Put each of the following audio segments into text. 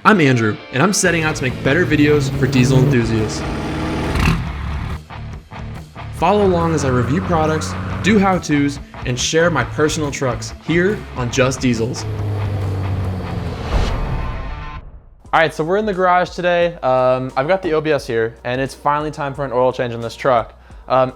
I'm Andrew, and I'm setting out to make better videos for diesel enthusiasts. Follow along as I review products, do how-tos, and share my personal trucks here on Just Diesels. All right, so we're in the garage today. I've got the OBS here, and it's finally time for an oil change on this truck.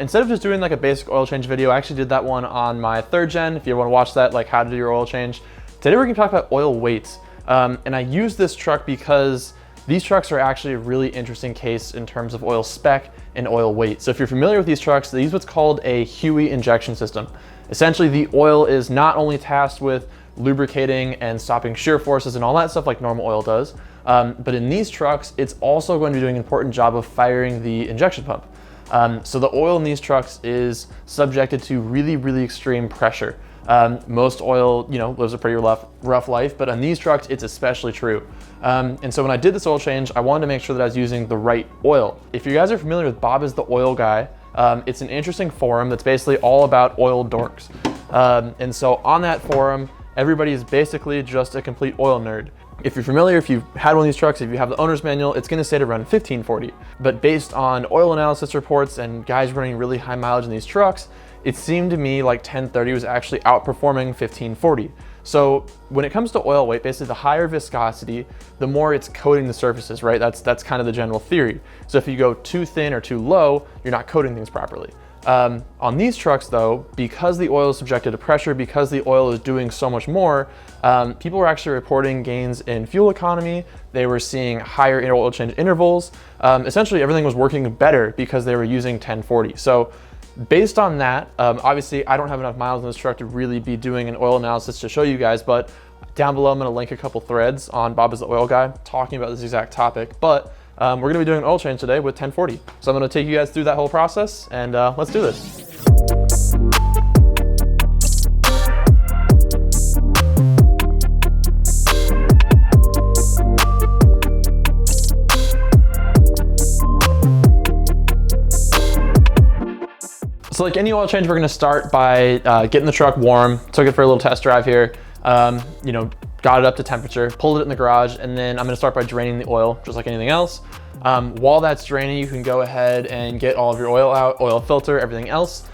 Instead of just doing like a basic oil change video, I actually did that one on my 3rd gen. If you want to watch that, like how to do your oil change. Today we're gonna talk about oil weights. And I use this truck because these trucks are actually a really interesting case in terms of oil spec and oil weight. So if you're familiar with these trucks, they use what's called a HUE injection system. Essentially, the oil is not only tasked with lubricating and stopping shear forces and all that stuff like normal oil does, but in these trucks, it's also going to be doing an important job of firing the injection pump. So the oil in these trucks is subjected to really, really extreme pressure. Most oil, lives a pretty rough life, but on these trucks, it's especially true. And so when I did this oil change, I wanted to make sure that I was using the right oil. If you guys are familiar with Bob is the Oil Guy, it's an interesting forum that's basically all about oil dorks. And so on that forum, everybody is basically just a complete oil nerd. If you're familiar, if you've had one of these trucks, if you have the owner's manual, it's gonna say to run 1540. But based on oil analysis reports and guys running really high mileage in these trucks, it seemed to me like 1030 was actually outperforming 1540. So when it comes to oil weight, basically the higher viscosity, the more it's coating the surfaces, right? That's kind of the general theory. So if you go too thin or too low, you're not coating things properly. On these trucks though, because the oil is subjected to pressure, because the oil is doing so much more, people were actually reporting gains in fuel economy. They were seeing higher oil change intervals. Essentially everything was working better because they were using 1040. So based on that, obviously I don't have enough miles in this truck to really be doing an oil analysis to show you guys, but down below I'm gonna link a couple threads on Bob is the Oil Guy talking about this exact topic. But we're gonna be doing an oil change today with 1040. So I'm gonna take you guys through that whole process and let's do this. So like any oil change, we're gonna start by getting the truck warm. Took it for a little test drive here. Got it up to temperature, pulled it in the garage, and then I'm gonna start by draining the oil, just like anything else. While that's draining, you can go ahead and get all of your oil out, oil filter, everything else.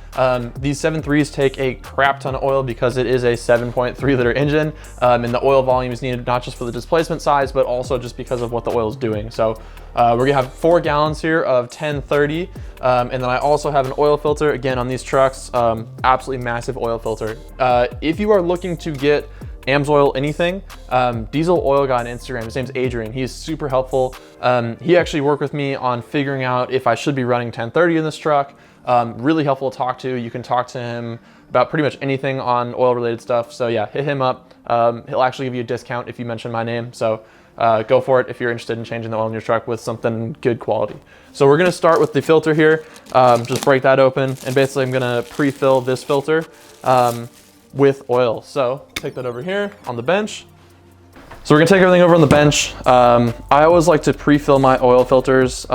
These 7.3s take a crap ton of oil because it is a 7.3 liter engine, and the oil volume is needed not just for the displacement size, but also just because of what the oil is doing. So we're gonna have 4 gallons here of 1030, and then I also have an oil filter, again on these trucks, absolutely massive oil filter. If you are looking to get Amsoil anything, Diesel Oil Guy on Instagram, his name's Adrian, he is super helpful. He actually worked with me on figuring out if I should be running 1030 in this truck. Really helpful to talk to. You can talk to him about pretty much anything on oil related stuff. So yeah, hit him up. He'll actually give you a discount if you mention my name. So go for it if you're interested in changing the oil in your truck with something good quality. So we're gonna start with the filter here. Just break that open, and basically I'm gonna pre-fill this filter with oil. So take that over here on the bench. So we're gonna take everything over on the bench. I always like to pre-fill my oil filters.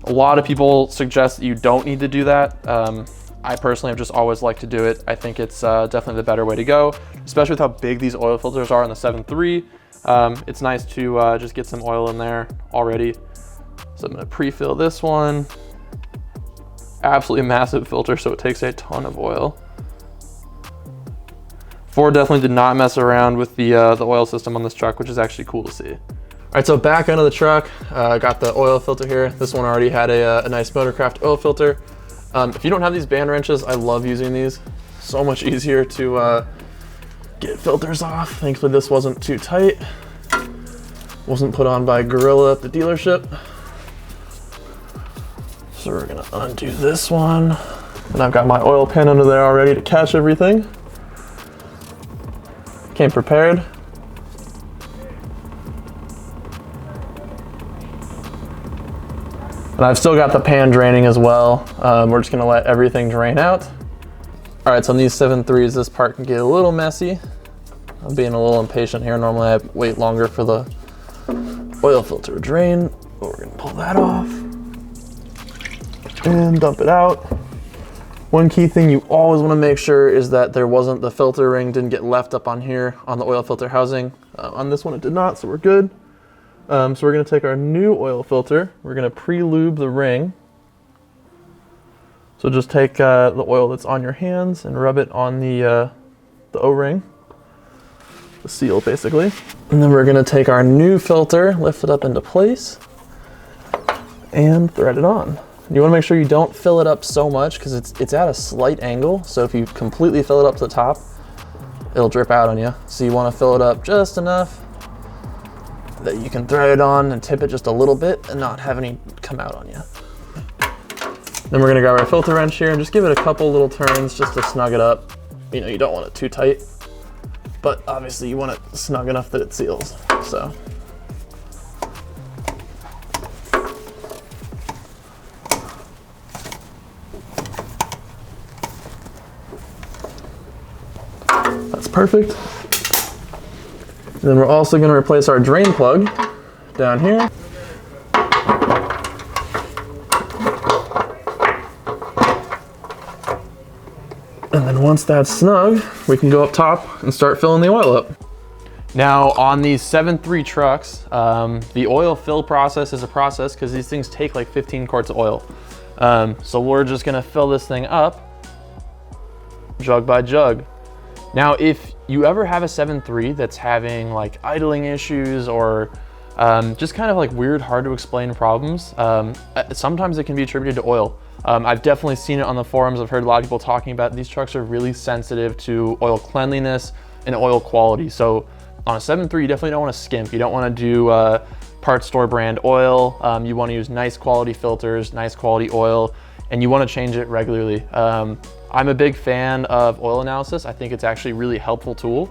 A lot of people suggest that you don't need to do that. I personally have just always liked to do it. I think it's definitely the better way to go, especially with how big these oil filters are on the 7.3. It's nice to just get some oil in there already. So I'm gonna pre-fill this one. Absolutely massive filter, so it takes a ton of oil. Ford definitely did not mess around with the oil system on this truck, which is actually cool to see. All right, so back under the truck, got the oil filter here. This one already had a nice Motorcraft oil filter. If you don't have these band wrenches, I love using these. So much easier to get filters off. Thankfully this wasn't too tight. Wasn't put on by Gorilla at the dealership. So we're gonna undo this one. And I've got my oil pan under there already to catch everything. Came prepared. And I've still got the pan draining as well. We're just gonna let everything drain out. All right, so on these 7.3s, this part can get a little messy. I'm being a little impatient here. Normally I wait longer for the oil filter to drain, but we're gonna pull that off and dump it out. One key thing you always want to make sure is that the filter ring didn't get left up on here on the oil filter housing. On this one it did not, so we're good. So we're going to take our new oil filter, we're going to pre-lube the ring. So just take the oil that's on your hands and rub it on the O-ring, the seal basically. And then we're going to take our new filter, lift it up into place, and thread it on. You want to make sure you don't fill it up so much because it's at a slight angle. So if you completely fill it up to the top, it'll drip out on you. So you want to fill it up just enough that you can thread it on and tip it just a little bit and not have any come out on you. Then we're gonna grab our filter wrench here and just give it a couple little turns just to snug it up. You know, you don't want it too tight, but obviously you want it snug enough that it seals, so. That's perfect. And then we're also going to replace our drain plug down here. And then once that's snug, we can go up top and start filling the oil up. Now on these 7.3 trucks, the oil fill process is a process because these things take like 15 quarts of oil. So we're just going to fill this thing up jug by jug. Now, if you ever have a 7.3 that's having like idling issues or just kind of like weird, hard to explain problems, sometimes it can be attributed to oil. I've definitely seen it on the forums. I've heard a lot of people talking about these trucks are really sensitive to oil cleanliness and oil quality. So on a 7.3, you definitely don't want to skimp. You don't want to do parts store brand oil. You want to use nice quality filters, nice quality oil, and you want to change it regularly. I'm a big fan of oil analysis. I think it's actually a really helpful tool.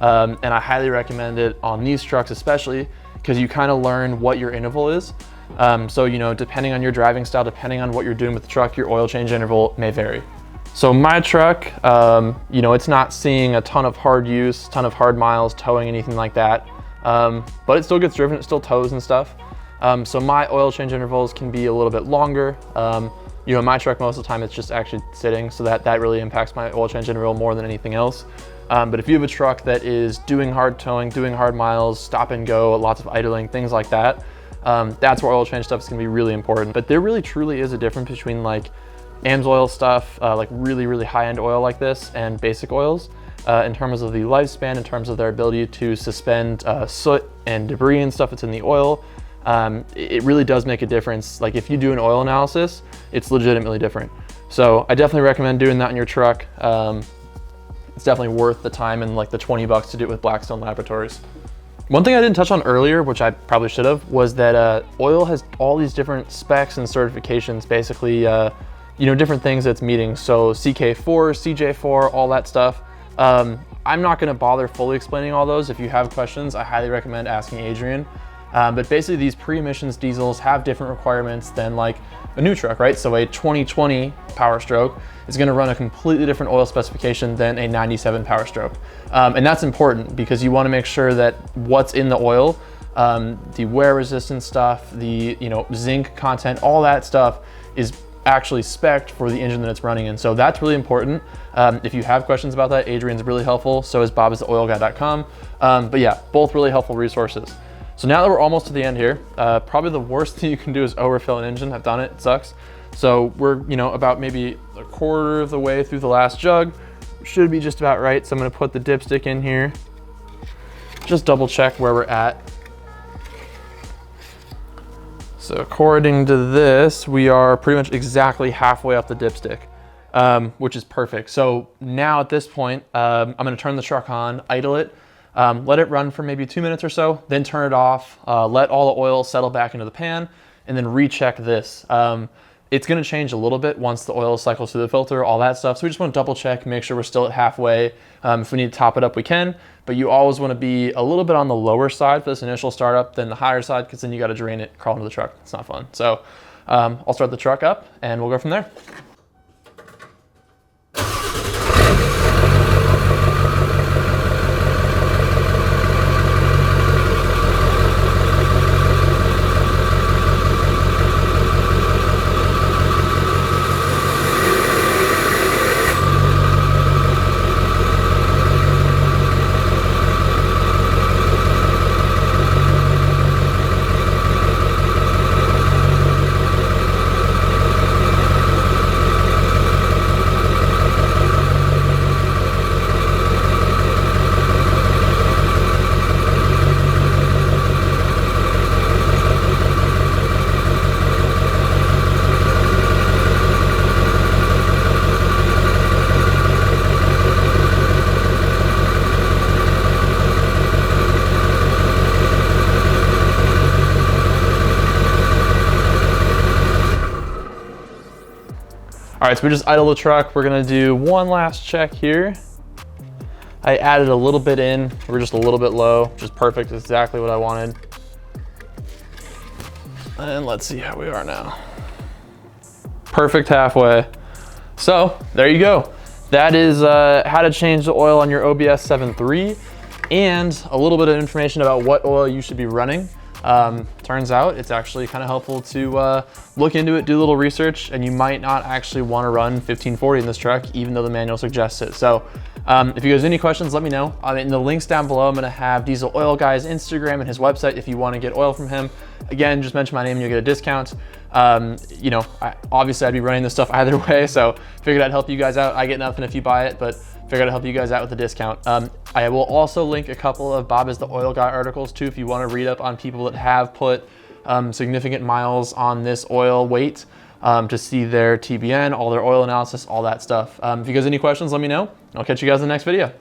And I highly recommend it on these trucks, especially because you kind of learn what your interval is. So, you know, depending on your driving style, depending on what you're doing with the truck, your oil change interval may vary. So my truck, you know, it's not seeing a ton of hard use, ton of hard miles, towing, anything like that. But it still gets driven, it still tows and stuff. So my oil change intervals can be a little bit longer. You know, in my truck, most of the time it's just actually sitting, so that really impacts my oil change interval more than anything else. But if you have a truck that is doing hard towing, doing hard miles, stop and go, lots of idling, things like that, that's where oil change stuff is gonna be really important. But there really truly is a difference between like Amsoil stuff, like really, really high-end oil like this, and basic oils in terms of the lifespan, in terms of their ability to suspend soot and debris and stuff that's in the oil. It really does make a difference. Like if you do an oil analysis, it's legitimately different. So I definitely recommend doing that in your truck. It's definitely worth the time and like the 20 bucks to do it with Blackstone Laboratories. One thing I didn't touch on earlier, which I probably should have, was that oil has all these different specs and certifications, basically, you know, different things that's meeting. So CK4, CJ4, all that stuff. I'm not gonna bother fully explaining all those. If you have questions, I highly recommend asking Adrian. But basically these pre-emissions diesels have different requirements than like a new truck, right? So a 2020 Powerstroke is gonna run a completely different oil specification than a 97 Powerstroke. And that's important because you wanna make sure that what's in the oil, the wear resistant stuff, the zinc content, all that stuff is actually spec'd for the engine that it's running in. So that's really important. If you have questions about that, Adrian's really helpful. So is Bob at oilguy.com. But yeah, both really helpful resources. So now that we're almost to the end here, probably the worst thing you can do is overfill an engine. I've done it, it sucks. So we're about maybe a quarter of the way through the last jug. Should be just about right. So I'm gonna put the dipstick in here. Just double check where we're at. So according to this, we are pretty much exactly halfway up the dipstick, which is perfect. So now at this point, I'm gonna turn the truck on, idle it, let it run for maybe 2 minutes or so, then turn it off, let all the oil settle back into the pan, and then recheck this. It's gonna change a little bit once the oil cycles through the filter, all that stuff. So we just wanna double check, make sure we're still at halfway. If we need to top it up, we can, but you always wanna be a little bit on the lower side for this initial startup than the higher side, because then you gotta drain it, crawl into the truck. It's not fun. So I'll start the truck up and we'll go from there. All right, so we just idle the truck. We're gonna do one last check here. I added a little bit in. We're just a little bit low, which is perfect. It's exactly what I wanted. And let's see how we are now. Perfect halfway. So there you go. That is how to change the oil on your OBS 7.3 and a little bit of information about what oil you should be running. Turns out it's actually kind of helpful to look into it, do a little research, and you might not actually want to run 1540 in this truck, even though the manual suggests it. So if you guys have any questions, let me know. In the links down below, I'm going to have Diesel Oil Guy's Instagram and his website if you want to get oil from him. Again, just mention my name and you'll get a discount. You know, obviously I'd be running this stuff either way, so figured I'd help you guys out. I get nothing if you buy it, but figured I'd help you guys out with the discount. I will also link a couple of Bob is the Oil Guy articles too, if you want to read up on people that have put significant miles on this oil weight to see their TBN, all their oil analysis, all that stuff. If you guys have any questions, let me know. I'll catch you guys in the next video.